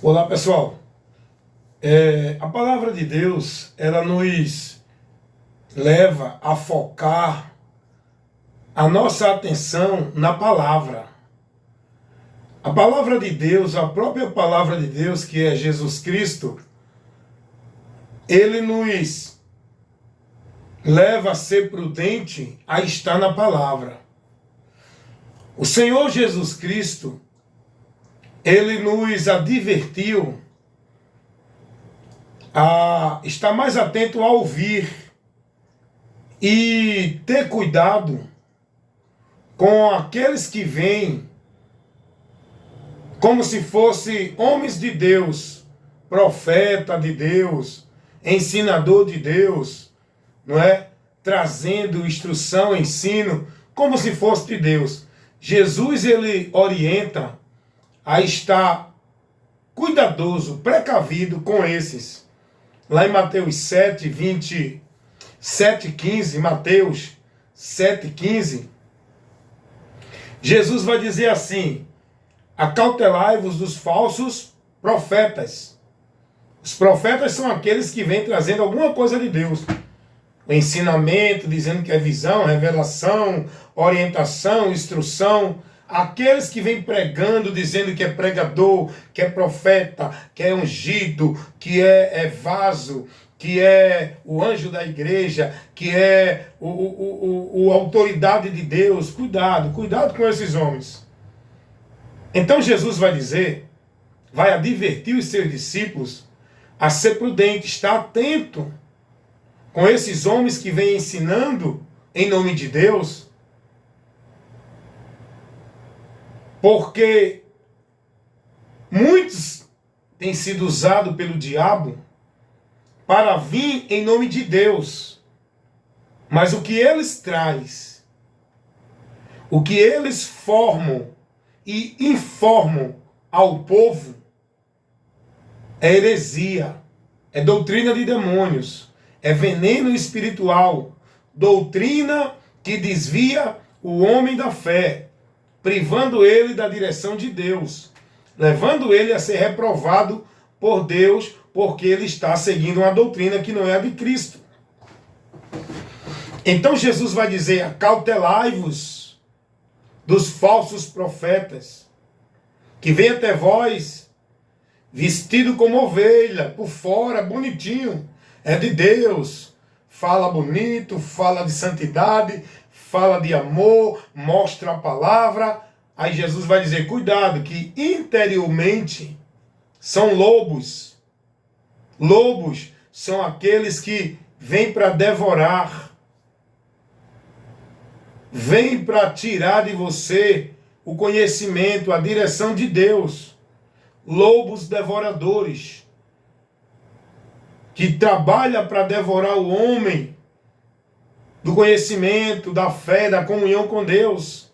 Olá, pessoal. A palavra de Deus, ela nos leva a focar a nossa atenção na palavra. A palavra de Deus, a própria palavra de Deus, que é Jesus Cristo, ele nos leva a ser prudente a estar na palavra. O Senhor Jesus Cristo, ele nos advertiu a estar mais atento a ouvir e ter cuidado com aqueles que vêm como se fossem homens de Deus, profeta de Deus, ensinador de Deus, não é? Trazendo instrução, ensino, como se fosse de Deus. Jesus, ele orienta a estar cuidadoso, precavido com esses. Lá em Mateus 7:15, Mateus 7:15, Jesus vai dizer assim: acautelai-vos dos falsos profetas. Os profetas são aqueles que vêm trazendo alguma coisa de Deus. O ensinamento, dizendo que é visão, revelação, orientação, instrução. Aqueles que vêm pregando, dizendo que é pregador, que é profeta, que é ungido, que é vaso, que é o anjo da igreja, que é o autoridade de Deus. Cuidado com esses homens. Então Jesus vai dizer, vai advertir os seus discípulos a ser prudente, estar atento com esses homens que vêm ensinando em nome de Deus, porque muitos têm sido usados pelo diabo para vir em nome de Deus, mas o que eles trazem, o que eles formam e informam ao povo é heresia, é doutrina de demônios, é veneno espiritual, doutrina que desvia o homem da fé, privando ele da direção de Deus, levando ele a ser reprovado por Deus, porque ele está seguindo uma doutrina que não é a de Cristo. Então Jesus vai dizer: acautelai-vos dos falsos profetas, que vêm até vós vestido como ovelha, por fora, bonitinho, é de Deus, fala bonito, fala de santidade, fala de amor, mostra a palavra. Aí Jesus vai dizer: cuidado, que interiormente são lobos. Lobos são aqueles que vêm para devorar, vêm para tirar de você o conhecimento, a direção de Deus. Lobos devoradores, que trabalham para devorar o homem do conhecimento, da fé, da comunhão com Deus.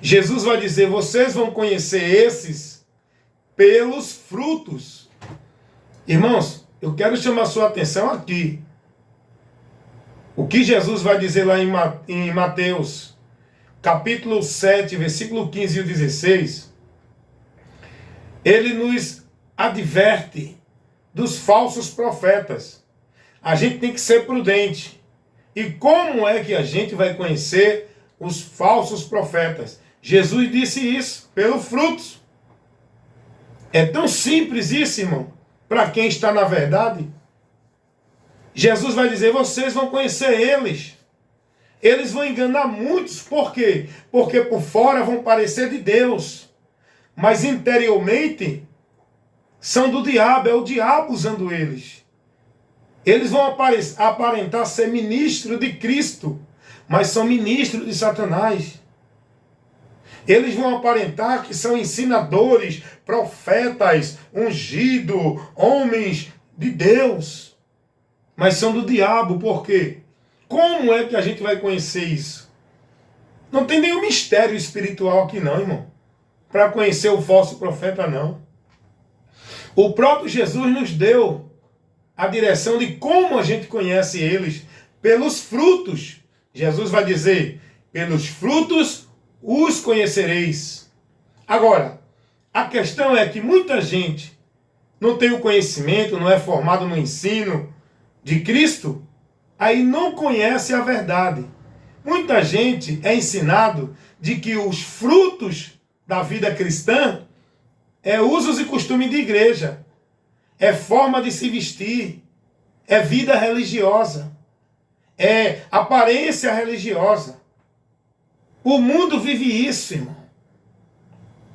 Jesus vai dizer: vocês vão conhecer esses pelos frutos. Irmãos, eu quero chamar sua atenção aqui. O que Jesus vai dizer lá em Mateus, capítulo 7, versículo 15 e 16, ele nos adverte dos falsos profetas. A gente tem que ser prudente. E como é que a gente vai conhecer os falsos profetas? Jesus disse isso, pelos frutos. É tão simples isso, irmão, para quem está na verdade. Jesus vai dizer: vocês vão conhecer eles. Eles vão enganar muitos. Por quê? Porque por fora vão parecer de Deus, mas interiormente são do diabo, é o diabo usando eles. Eles vão aparentar ser ministro de Cristo, mas são ministros de Satanás. Eles vão aparentar que são ensinadores, profetas, ungidos, homens de Deus, mas são do diabo. Por quê? Como é que a gente vai conhecer isso? Não tem nenhum mistério espiritual aqui não, irmão, para conhecer o falso profeta, não. O próprio Jesus nos deu a direção de como a gente conhece eles, pelos frutos. Jesus vai dizer: pelos frutos os conhecereis. Agora, A questão é que muita gente não tem o conhecimento, não é formado no ensino de Cristo, aí não conhece a verdade. Muita gente é ensinado de que os frutos da vida cristã é usos e costumes de igreja, é forma de se vestir, é vida religiosa, é aparência religiosa. O mundo vive isso, irmão.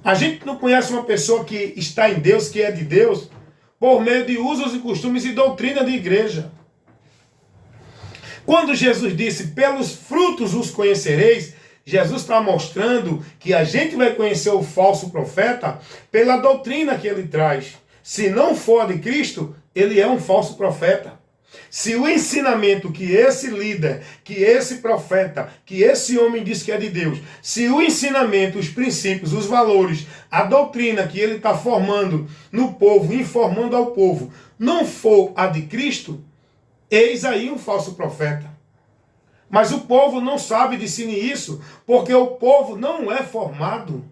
A gente não conhece uma pessoa que está em Deus, que é de Deus, por meio de usos e costumes e doutrina de igreja. Quando Jesus disse, pelos frutos os conhecereis, Jesus está mostrando que a gente vai conhecer o falso profeta pela doutrina que ele traz. Se não for de Cristo, ele é um falso profeta. Se o ensinamento que esse líder, que esse profeta, que esse homem diz que é de Deus, se o ensinamento, os princípios, os valores, a doutrina que ele está formando no povo, informando ao povo, não for a de Cristo, eis aí um falso profeta. Mas o povo não sabe discernir isso, porque o povo não é formado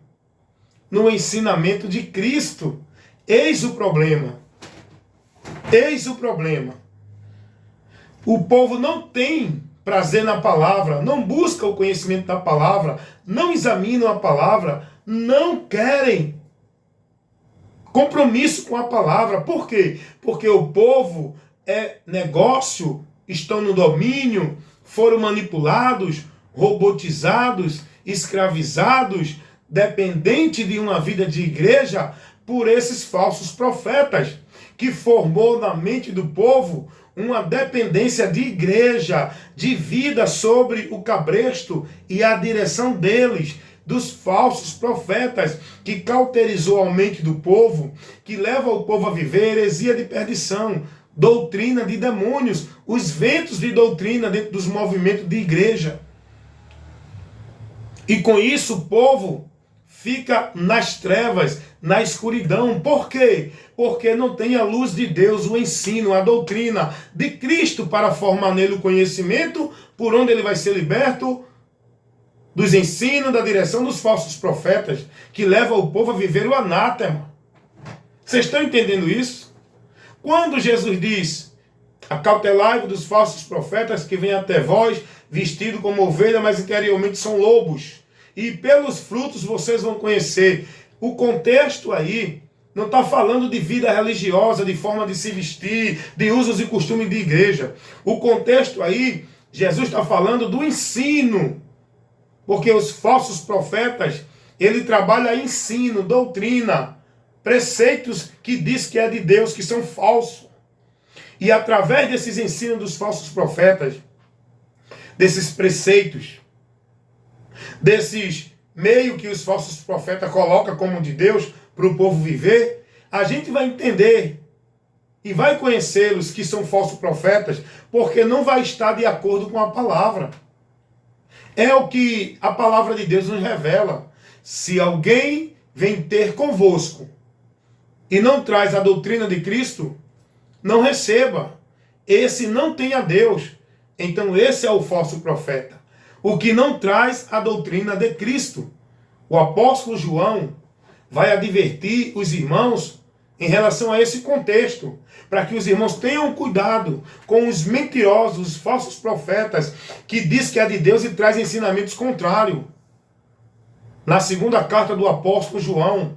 no ensinamento de Cristo. Eis o problema. Eis o problema. O povo não tem prazer na palavra, não busca o conhecimento da palavra, não examinam a palavra, não querem compromisso com a palavra. Por quê? Porque o povo é negócio, estão no domínio, foram manipulados, robotizados, escravizados, dependente de uma vida de igreja por esses falsos profetas, que formou na mente do povo uma dependência de igreja, de vida sobre o cabresto e a direção deles, dos falsos profetas, que cauterizou a mente do povo, que leva o povo a viver heresia de perdição, doutrina de demônios, os ventos de doutrina dentro dos movimentos de igreja. E com isso o povo fica nas trevas, na escuridão. Por quê? Porque não tem a luz de Deus, o ensino, a doutrina de Cristo para formar nele o conhecimento, por onde ele vai ser liberto dos ensinos, da direção dos falsos profetas, que levam o povo a viver o anátema. Vocês estão entendendo isso? Quando Jesus diz, acautelai-vos dos falsos profetas que vêm até vós, vestidos como ovelha, mas interiormente são lobos. E pelos frutos vocês vão conhecer. O contexto aí não está falando de vida religiosa, de forma de se vestir, de usos e costumes de igreja. O contexto aí, Jesus está falando do ensino. Porque os falsos profetas, ele trabalha ensino, doutrina, preceitos que diz que é de Deus, que são falsos. E através desses ensinos dos falsos profetas, desses preceitos, desses meios que os falsos profetas colocam como de Deus para o povo viver, a gente vai entender e vai conhecê-los que são falsos profetas, porque não vai estar de acordo com a palavra. É o que a palavra de Deus nos revela. Se alguém vem ter convosco e não traz a doutrina de Cristo, não receba. Esse não tem a Deus. Então esse é o falso profeta. O que não traz a doutrina de Cristo. O apóstolo João vai advertir os irmãos em relação a esse contexto, para que os irmãos tenham cuidado com os mentirosos, os falsos profetas, que diz que é de Deus e traz ensinamentos contrários. Na segunda carta do apóstolo João,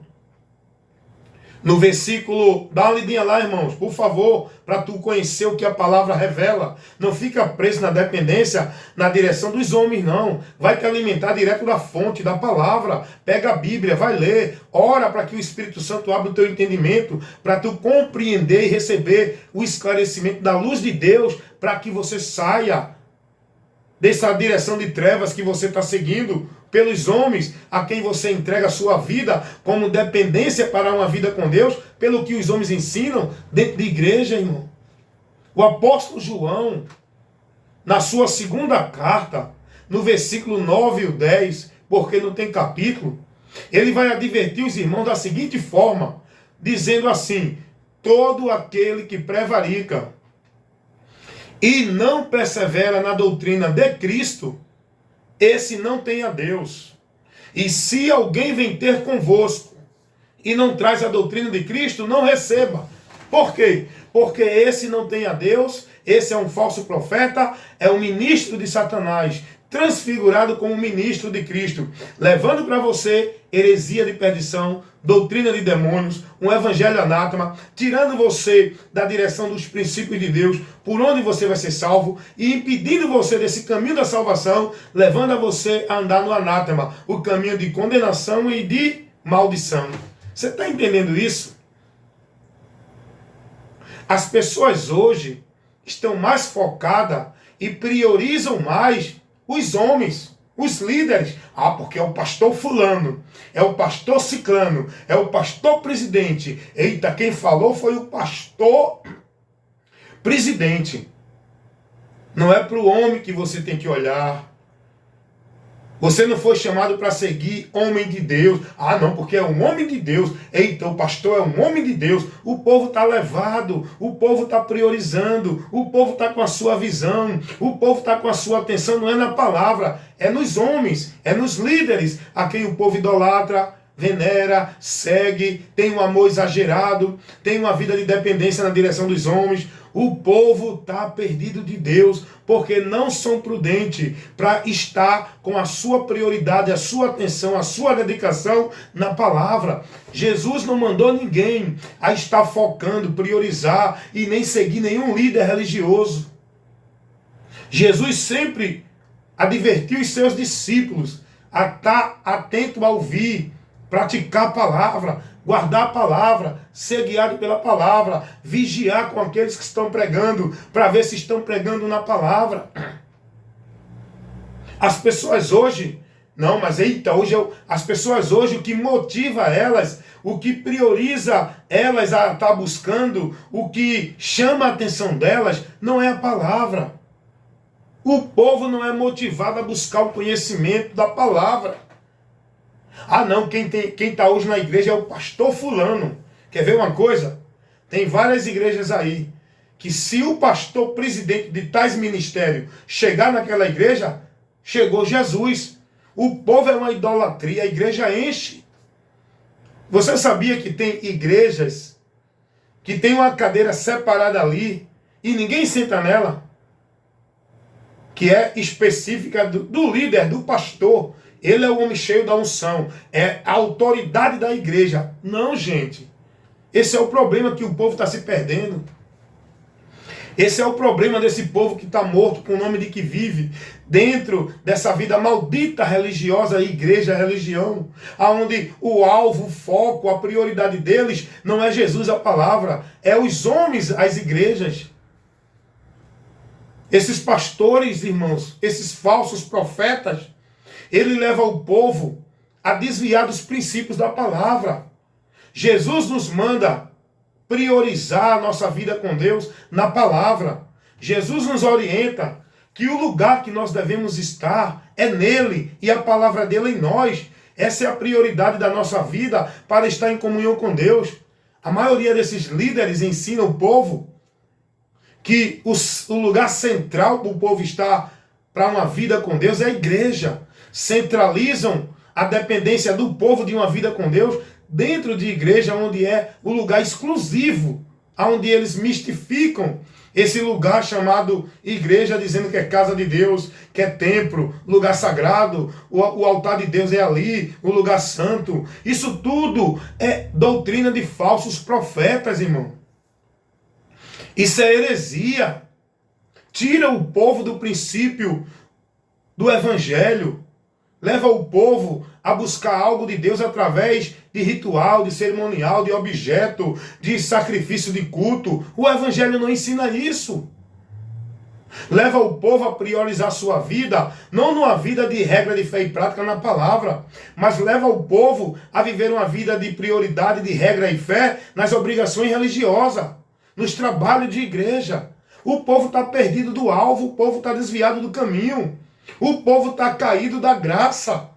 no versículo, dá uma lidinha lá, irmãos, por favor, para tu conhecer o que a palavra revela. Não fica preso na dependência, na direção dos homens, não. Vai te alimentar direto da fonte, da palavra. Pega a Bíblia, vai ler, ora para que o Espírito Santo abra o teu entendimento, para tu compreender e receber o esclarecimento da luz de Deus, para que você saia dessa direção de trevas que você está seguindo, pelos homens a quem você entrega a sua vida como dependência para uma vida com Deus, pelo que os homens ensinam dentro de igreja, irmão. O apóstolo João, na sua segunda carta, no versículo 9 e 10, porque não tem capítulo, ele vai advertir os irmãos da seguinte forma, dizendo assim: todo aquele que prevarica e não persevera na doutrina de Cristo, esse não tem a Deus. E se alguém vem ter convosco e não traz a doutrina de Cristo, não receba. Por quê? Porque esse não tem a Deus, esse é um falso profeta, é um ministro de Satanás, transfigurado como ministro de Cristo, levando para você heresia de perdição, doutrina de demônios, um evangelho anátema, tirando você da direção dos princípios de Deus, por onde você vai ser salvo, e impedindo você desse caminho da salvação, levando a você a andar no anátema, o caminho de condenação e de maldição. Você está entendendo isso? As pessoas hoje estão mais focadas e priorizam mais os homens, os líderes. Ah, porque é o pastor fulano, é o pastor ciclano, é o pastor presidente. Eita, quem falou foi o pastor presidente. Não é para o homem que você tem que olhar. Você não foi chamado para seguir homem de Deus. Ah, não, porque é um homem de Deus. Eita, o pastor é um homem de Deus. O povo está levado, o povo está priorizando, o povo está com a sua visão, o povo está com a sua atenção, não é na palavra, é nos homens, é nos líderes a quem o povo idolatra, venera, segue, tem um amor exagerado, tem uma vida de dependência na direção dos homens. O povo está perdido de Deus, porque não são prudentes para estar com a sua prioridade, a sua atenção, a sua dedicação na palavra. Jesus não mandou ninguém a estar focando, priorizar e nem seguir nenhum líder religioso. Jesus sempre advertiu os seus discípulos a estar atento a ouvir, praticar a palavra, guardar a palavra, ser guiado pela palavra, vigiar com aqueles que estão pregando, para ver se estão pregando na palavra. As pessoas hoje, não, mas eita, as pessoas hoje, o que motiva elas, o que prioriza elas a estar buscando, o que chama a atenção delas, não é a palavra. O povo não é motivado a buscar o conhecimento da palavra. Ah não, quem está hoje na igreja é o pastor fulano. Quer ver uma coisa? Tem várias igrejas aí, que se o pastor presidente de tais ministérios chegar naquela igreja, chegou Jesus. O povo é uma idolatria, a igreja enche. Você sabia que tem igrejas que tem uma cadeira separada ali e ninguém senta nela? Que é específica do líder, do pastor. Ele é o homem cheio da unção. É a autoridade da igreja. Não, gente. Esse é o problema que o povo está se perdendo. Esse é o problema desse povo que está morto com o nome de que vive dentro dessa vida maldita religiosa, igreja, religião, onde o alvo, o foco, a prioridade deles não é Jesus, a palavra, é os homens, as igrejas. Esses pastores, irmãos, esses falsos profetas, ele leva o povo a desviar dos princípios da palavra. Jesus nos manda priorizar a nossa vida com Deus na palavra. Jesus nos orienta que o lugar que nós devemos estar é nele e a palavra dele em nós. Essa é a prioridade da nossa vida para estar em comunhão com Deus. A maioria desses líderes ensina o povo que o lugar central para o povo estar para uma vida com Deus é a igreja. Centralizam a dependência do povo de uma vida com Deus dentro de igreja, onde é o lugar exclusivo, onde eles mistificam esse lugar chamado igreja, dizendo que é casa de Deus, que é templo, lugar sagrado, o altar de Deus é ali, o lugar santo. Isso tudo é doutrina de falsos profetas, irmão. Isso é heresia. Tira o povo do princípio do evangelho. Leva o povo a buscar algo de Deus através de ritual, de cerimonial, de objeto, de sacrifício de culto. O evangelho não ensina isso. Leva o povo a priorizar a sua vida, não numa vida de regra de fé e prática na palavra, mas leva o povo a viver uma vida de prioridade, de regra e fé nas obrigações religiosas, nos trabalhos de igreja. O povo está perdido do alvo, o povo está desviado do caminho. O povo está caído da graça,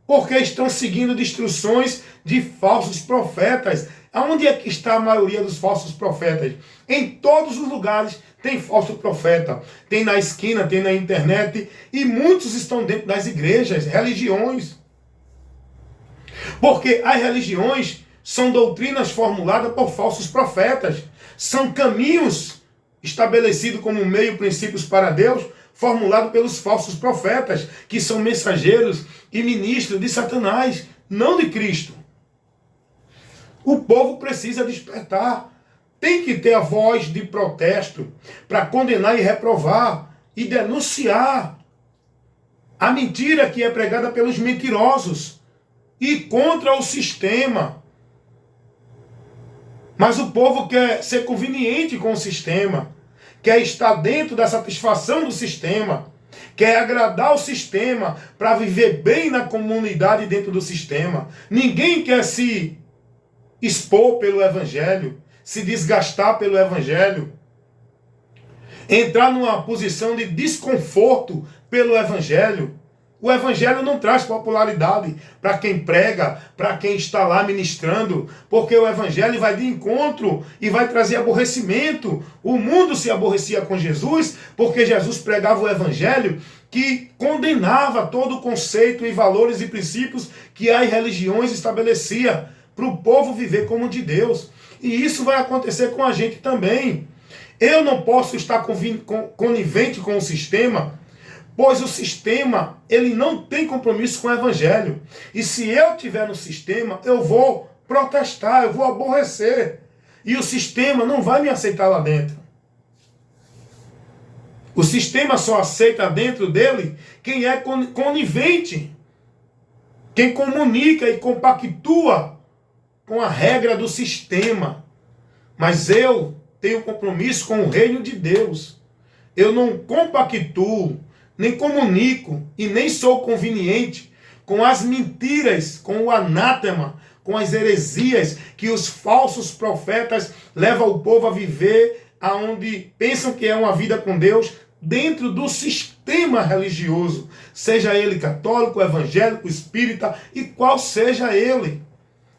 porque estão seguindo instruções de falsos profetas. Aonde é que está a maioria dos falsos profetas? Em todos os lugares tem falso profeta. Tem na esquina, tem na internet, e muitos estão dentro das igrejas, religiões. Porque as religiões são doutrinas formuladas por falsos profetas. São caminhos estabelecidos como meio princípios para Deus, formulados pelos falsos profetas, que são mensageiros e ministros de Satanás, não de Cristo. O povo precisa despertar. Tem que ter a voz de protesto para condenar e reprovar e denunciar a mentira que é pregada pelos mentirosos e contra o sistema. Mas o povo quer ser conveniente com o sistema, quer estar dentro da satisfação do sistema, quer agradar o sistema para viver bem na comunidade dentro do sistema. Ninguém quer se expor pelo evangelho, se desgastar pelo evangelho, entrar numa posição de desconforto pelo evangelho. O evangelho não traz popularidade para quem prega, para quem está lá ministrando, porque o evangelho vai de encontro e vai trazer aborrecimento. O mundo se aborrecia com Jesus porque Jesus pregava o evangelho que condenava todo o conceito e valores e princípios que as religiões estabelecia para o povo viver como de Deus. E isso vai acontecer com a gente também. Eu não posso estar conivente com o sistema, pois o sistema, ele não tem compromisso com o evangelho. E se eu estiver no sistema, eu vou protestar, eu vou aborrecer. E o sistema não vai me aceitar lá dentro. O sistema só aceita dentro dele quem é conivente, quem comunica e compactua com a regra do sistema. Mas eu tenho compromisso com o reino de Deus. Eu não compactuo, nem comunico e nem sou conveniente com as mentiras, com o anátema, com as heresias que os falsos profetas levam o povo a viver, aonde pensam que é uma vida com Deus, dentro do sistema religioso, seja ele católico, evangélico, espírita e qual seja ele.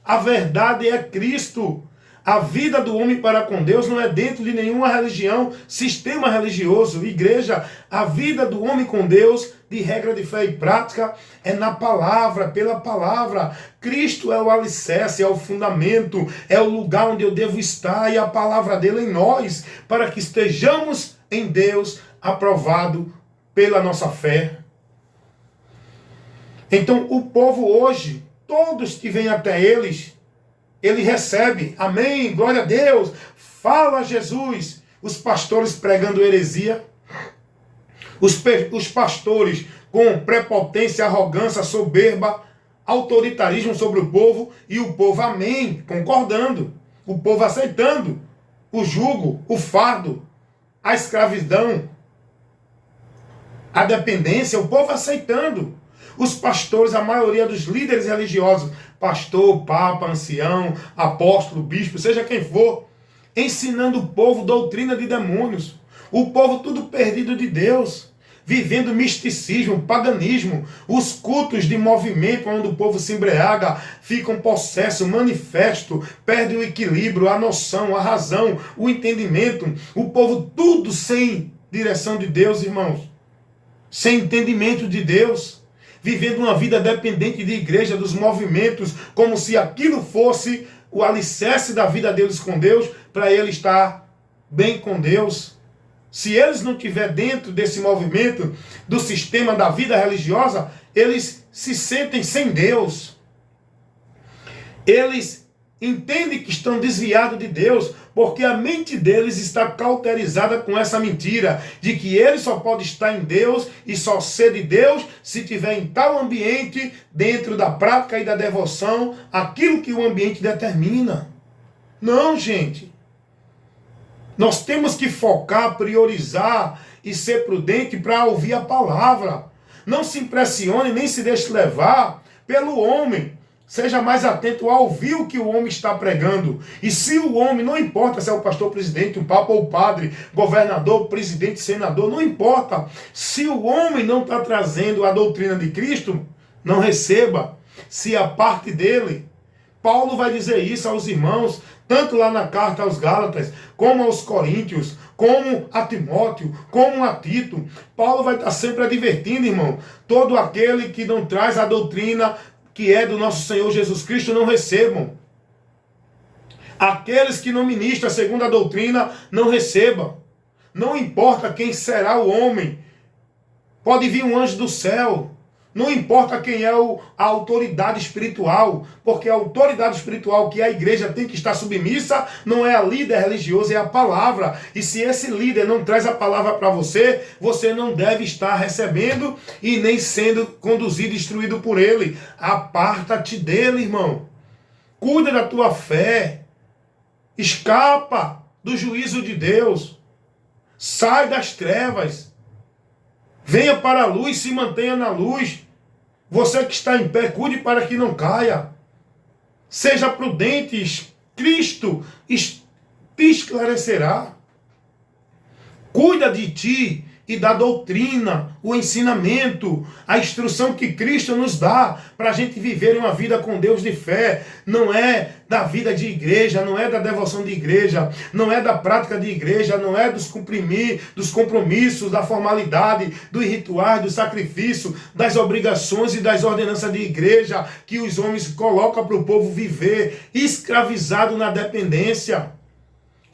A verdade é Cristo. A vida do homem para com Deus não é dentro de nenhuma religião, sistema religioso, igreja. A vida do homem com Deus, de regra de fé e prática, é na palavra, pela palavra. Cristo é o alicerce, é o fundamento, é o lugar onde eu devo estar, e a palavra dele em nós, para que estejamos em Deus, aprovado pela nossa fé. Então, o povo hoje, todos que vêm até eles, ele recebe, amém, glória a Deus, fala Jesus. Os pastores pregando heresia, os pastores com prepotência, arrogância, soberba, autoritarismo sobre o povo, e o povo, amém, concordando, o povo aceitando o jugo, o fardo, a escravidão, a dependência, o povo aceitando. Os pastores, a maioria dos líderes religiosos, pastor, papa, ancião, apóstolo, bispo, seja quem for, ensinando o povo doutrina de demônios. O povo tudo perdido de Deus, vivendo misticismo, paganismo, os cultos de movimento onde o povo se embriaga, ficam possessos, manifesto, perde o equilíbrio, a noção, a razão, o entendimento. O povo tudo sem direção de Deus, irmãos, sem entendimento de Deus, vivendo uma vida dependente de igreja, dos movimentos, como se aquilo fosse o alicerce da vida deles com Deus, para ele estar bem com Deus. Se eles não estiverem dentro desse movimento, do sistema da vida religiosa, eles se sentem sem Deus. Eles entendem que estão desviados de Deus, porque a mente deles está cauterizada com essa mentira, de que ele só pode estar em Deus e só ser de Deus se tiver em tal ambiente, dentro da prática e da devoção, aquilo que o ambiente determina. Não, gente. Nós temos que focar, priorizar e ser prudente para ouvir a palavra. Não se impressione, nem se deixe levar pelo homem. Seja mais atento a ouvir o que o homem está pregando. E se o homem, não importa se é o pastor presidente, o papa ou o padre, governador, presidente, senador, não importa. Se o homem não está trazendo a doutrina de Cristo, não receba. Se a parte dele, Paulo vai dizer isso aos irmãos, tanto lá na carta aos Gálatas, como aos Coríntios, como a Timóteo, como a Tito. Paulo vai estar sempre advertindo, irmão, todo aquele que não traz a doutrina que é do nosso Senhor Jesus Cristo, não recebam. Aqueles que não ministram segundo a doutrina, não recebam. Não importa quem será o homem. Pode vir um anjo do céu. Não importa quem é a autoridade espiritual, porque a autoridade espiritual que a igreja tem que estar submissa não é a líder religioso, é a palavra. E se esse líder não traz a palavra para você, você não deve estar recebendo e nem sendo conduzido, instruído por ele. Aparta-te dele, irmão. Cuida da tua fé. Escapa do juízo de Deus. Sai das trevas. Venha para a luz, se mantenha na luz. Você que está em pé, cuide para que não caia. Seja prudente, Cristo te esclarecerá. Cuida de ti e da doutrina, o ensinamento, a instrução que Cristo nos dá para a gente viver uma vida com Deus de fé. Não é da vida de igreja, não é da devoção de igreja, não é da prática de igreja, não é dos compromissos, da formalidade, dos rituais, do sacrifício, das obrigações e das ordenanças de igreja que os homens colocam para o povo viver escravizado na dependência.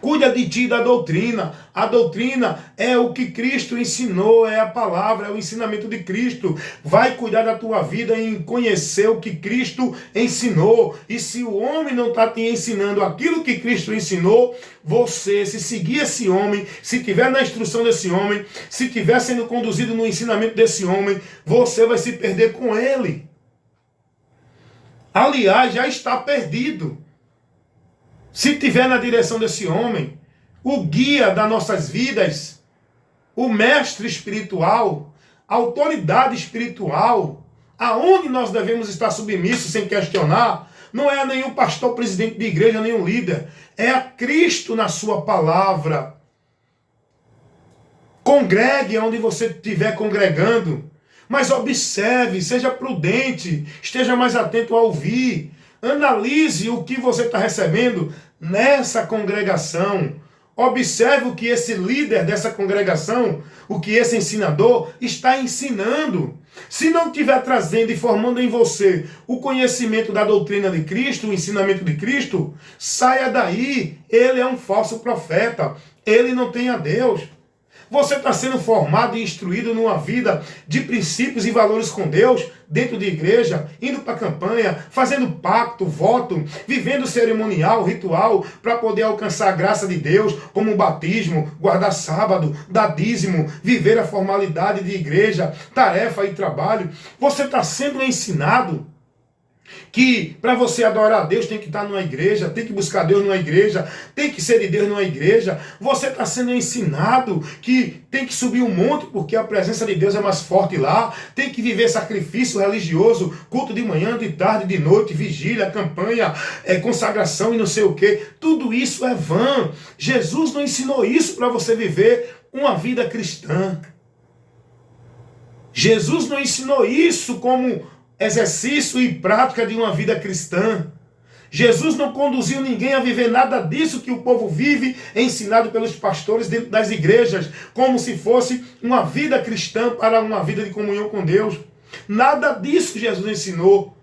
Cuida de ti da doutrina. A doutrina é o que Cristo ensinou, é a palavra, é o ensinamento de Cristo. Vai cuidar da tua vida em conhecer o que Cristo ensinou. E se o homem não está te ensinando aquilo que Cristo ensinou, você, se seguir esse homem, se estiver na instrução desse homem, se estiver sendo conduzido no ensinamento desse homem, você vai se perder com ele. Aliás, já está perdido. Se estiver na direção desse homem, o guia das nossas vidas, o mestre espiritual, a autoridade espiritual, aonde nós devemos estar submissos sem questionar, não é a nenhum pastor, presidente de igreja, nenhum líder, é a Cristo na sua palavra. Congregue onde você estiver congregando, mas observe, seja prudente, esteja mais atento a ouvir. Analise o que você está recebendo nessa congregação. Observe o que esse líder dessa congregação, o que esse ensinador está ensinando. Se não estiver trazendo e formando em você o conhecimento da doutrina de Cristo, o ensinamento de Cristo, saia daí. Ele é um falso profeta. Ele não tem a Deus. Você está sendo formado e instruído numa vida de princípios e valores com Deus, dentro de igreja, indo para a campanha, fazendo pacto, voto, vivendo cerimonial, ritual, para poder alcançar a graça de Deus, como o batismo, guardar sábado, dar dízimo, viver a formalidade de igreja, tarefa e trabalho. Você está sendo ensinado que para você adorar a Deus tem que estar numa igreja, tem que buscar Deus numa igreja, tem que ser de Deus numa igreja. Você está sendo ensinado que tem que subir um monte porque a presença de Deus é mais forte lá, tem que viver sacrifício religioso, culto de manhã, de tarde, de noite, vigília, campanha, consagração e não sei o que. Tudo isso é vã. Jesus não ensinou isso para você viver uma vida cristã. Jesus não ensinou isso como exercício e prática de uma vida cristã. Jesus não conduziu ninguém a viver nada disso que o povo vive, ensinado pelos pastores dentro das igrejas, como se fosse uma vida cristã para uma vida de comunhão com Deus. Nada disso Jesus ensinou.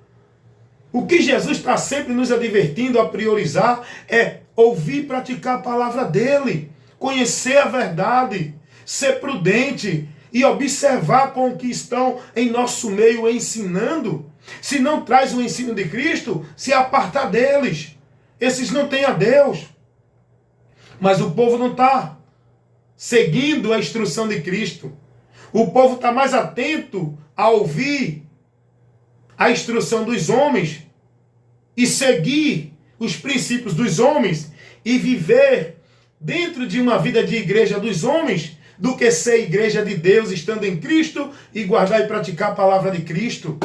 O que Jesus está sempre nos advertindo a priorizar é ouvir e praticar a palavra dele, conhecer a verdade, ser prudente e observar com o que estão em nosso meio ensinando. Se não traz o ensino de Cristo, se apartar deles. Esses não têm a Deus. Mas o povo não está seguindo a instrução de Cristo. O povo está mais atento a ouvir a instrução dos homens e seguir os princípios dos homens e viver dentro de uma vida de igreja dos homens, do que ser igreja de Deus, estando em Cristo e guardar e praticar a palavra de Cristo.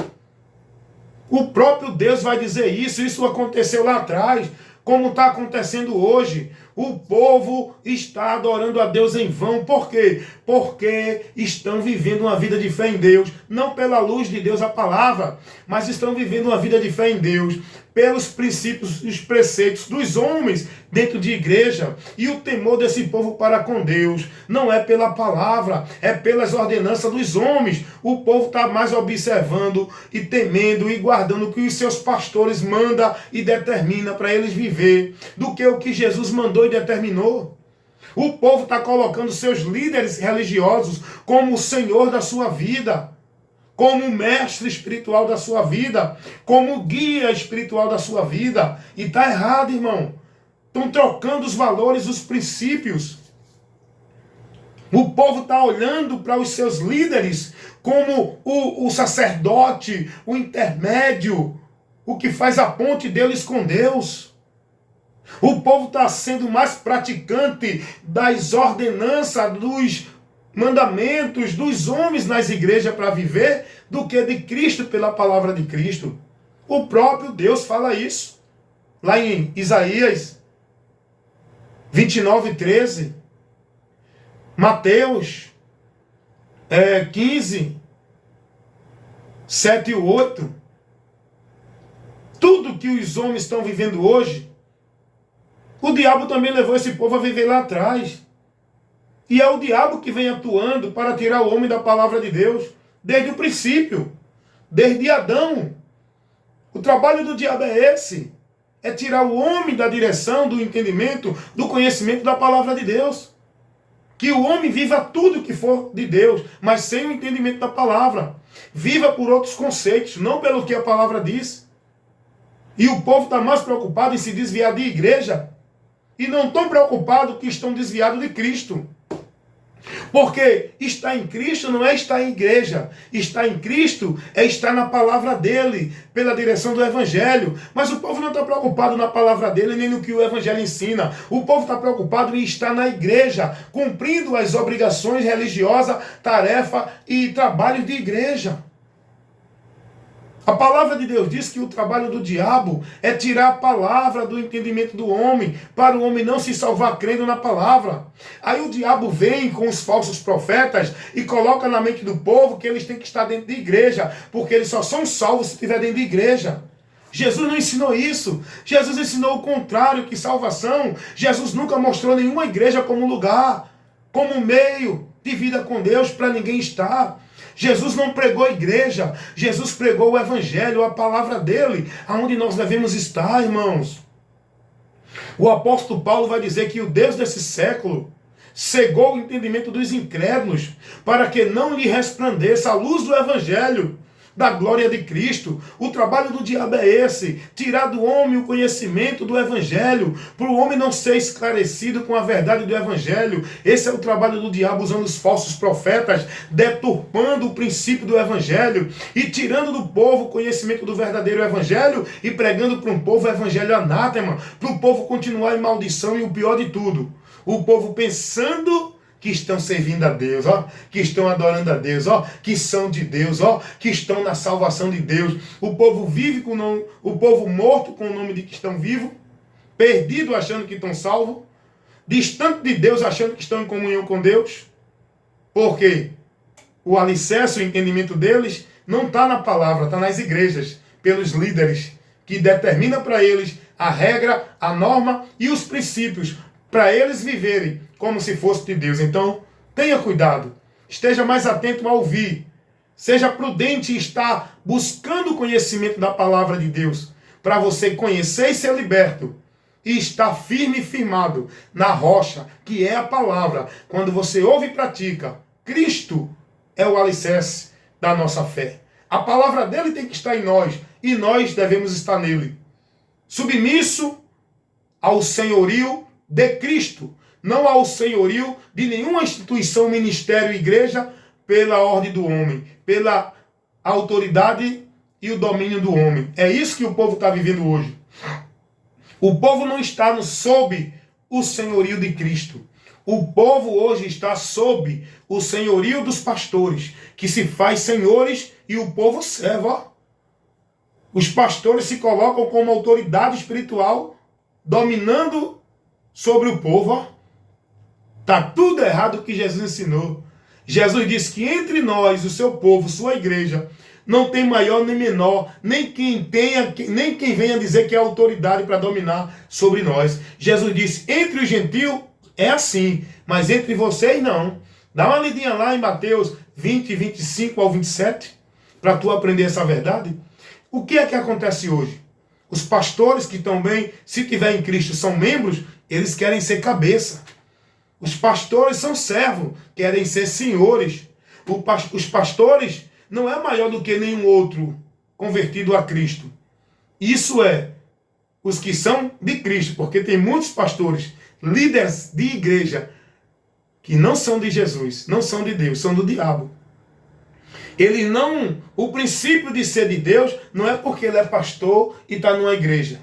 O próprio Deus vai dizer isso. Isso aconteceu lá atrás, como está acontecendo hoje. O povo está adorando a Deus em vão. Por quê? Porque estão vivendo uma vida de fé em Deus. Não pela luz de Deus, a palavra, mas estão vivendo uma vida de fé em Deus pelos princípios e os preceitos dos homens dentro de igreja. E o temor desse povo para com Deus não é pela palavra, é pelas ordenanças dos homens. O povo está mais observando e temendo e guardando o que os seus pastores mandam e determinam para eles viver, do que o que Jesus mandou e determinou. O povo está colocando seus líderes religiosos como o Senhor da sua vida, como mestre espiritual da sua vida, como guia espiritual da sua vida. E está errado, irmão. Estão trocando os valores, os princípios. O povo está olhando para os seus líderes como o sacerdote, o intermédio, o que faz a ponte deles com Deus. O povo está sendo mais praticante das ordenanças, dos mandamentos dos homens nas igrejas para viver, do que de Cristo pela palavra de Cristo. O próprio Deus fala isso. Lá em Isaías 29:13. Mateus 15, 7 e 8. Tudo que os homens estão vivendo hoje, o diabo também levou esse povo a viver lá atrás. E é o diabo que vem atuando para tirar o homem da palavra de Deus, desde o princípio, desde Adão. O trabalho do diabo é esse, é tirar o homem da direção, do entendimento, do conhecimento da palavra de Deus. Que o homem viva tudo que for de Deus, mas sem o entendimento da palavra. Viva por outros conceitos, não pelo que a palavra diz. E o povo está mais preocupado em se desviar de igreja, e não tão preocupado que estão desviados de Cristo. Porque estar em Cristo não é estar em igreja. Estar em Cristo é estar na palavra dele, pela direção do Evangelho. Mas o povo não está preocupado na palavra dele, nem no que o Evangelho ensina. O povo está preocupado em estar na igreja, cumprindo as obrigações religiosas, tarefa e trabalhos de igreja. A palavra de Deus diz que o trabalho do diabo é tirar a palavra do entendimento do homem, para o homem não se salvar crendo na palavra. Aí o diabo vem com os falsos profetas e coloca na mente do povo que eles têm que estar dentro de igreja, porque eles só são salvos se estiver dentro de igreja. Jesus não ensinou isso. Jesus ensinou o contrário, que salvação. Jesus nunca mostrou nenhuma igreja como lugar, como meio de vida com Deus para ninguém estar. Jesus não pregou a igreja, Jesus pregou o Evangelho, a palavra dele, aonde nós devemos estar, irmãos. O apóstolo Paulo vai dizer que o Deus desse século cegou o entendimento dos incrédulos, para que não lhe resplandeça a luz do Evangelho, da glória de Cristo. O trabalho do diabo é esse, tirar do homem o conhecimento do Evangelho, para o homem não ser esclarecido com a verdade do Evangelho. Esse é o trabalho do diabo, usando os falsos profetas, deturpando o princípio do Evangelho e tirando do povo o conhecimento do verdadeiro Evangelho e pregando para um povo o Evangelho anátema, para o povo continuar em maldição. E o pior de tudo, o povo pensando que estão servindo a Deus, que estão adorando a Deus, que são de Deus, que estão na salvação de Deus. O povo vive com o nome, o povo morto com o nome de que estão vivos, perdido achando que estão salvos, distante de Deus achando que estão em comunhão com Deus. Porque o alicerce, o entendimento deles não está na palavra, está nas igrejas, pelos líderes, que determinam para eles a regra, a norma e os princípios, para eles viverem como se fosse de Deus. Então, tenha cuidado. Esteja mais atento a ouvir. Seja prudente em estar buscando o conhecimento da palavra de Deus, para você conhecer e ser liberto. E estar firme e firmado na rocha, que é a palavra. Quando você ouve e pratica, Cristo é o alicerce da nossa fé. A palavra dele tem que estar em nós, e nós devemos estar nele. Submisso ao senhorio de Cristo, não ao senhorio de nenhuma instituição, ministério, igreja, pela ordem do homem, pela autoridade e o domínio do homem. É isso que o povo está vivendo hoje. O povo não está sob o senhorio de Cristo. O povo hoje está sob o senhorio dos pastores, que se faz senhores e o povo serva. Os pastores se colocam como autoridade espiritual, dominando sobre o povo, ó. Tá tudo errado o que Jesus ensinou. Jesus disse que entre nós, o seu povo, sua igreja, não tem maior nem menor, nem quem venha dizer que é autoridade para dominar sobre nós. Jesus disse, entre os gentios é assim, mas entre vocês não. Dá uma lidinha lá em Mateus 20, 25 ao 27, para tu aprender essa verdade. O que é que acontece hoje? Os pastores que também, se tiver em Cristo, são membros, eles querem ser cabeça. Os pastores são servos, querem ser senhores. Os pastores não é maior do que nenhum outro convertido a Cristo. Isso é os que são de Cristo, porque tem muitos pastores, líderes de igreja, que não são de Jesus, não são de Deus, são do diabo. Ele não, o princípio de ser de Deus não é porque ele é pastor e está numa igreja.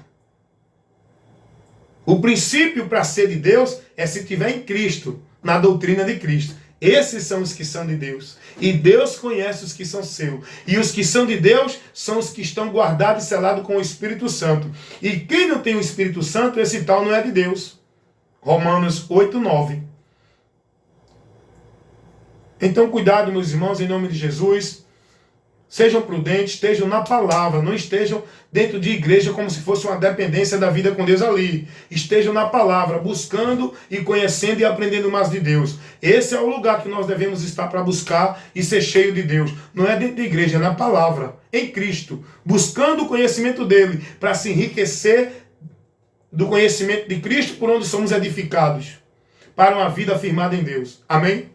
O princípio para ser de Deus é se estiver em Cristo, na doutrina de Cristo. Esses são os que são de Deus. E Deus conhece os que são seus. E os que são de Deus são os que estão guardados e selados com o Espírito Santo. E quem não tem o Espírito Santo, esse tal não é de Deus. Romanos 8, 9. Então, cuidado, meus irmãos, em nome de Jesus. Sejam prudentes, estejam na palavra, não estejam dentro de igreja como se fosse uma dependência da vida com Deus ali. Estejam na palavra, buscando e conhecendo e aprendendo mais de Deus. Esse é o lugar que nós devemos estar para buscar e ser cheio de Deus. Não é dentro da igreja, é na palavra, em Cristo. Buscando o conhecimento dele, para se enriquecer do conhecimento de Cristo, por onde somos edificados, para uma vida firmada em Deus. Amém?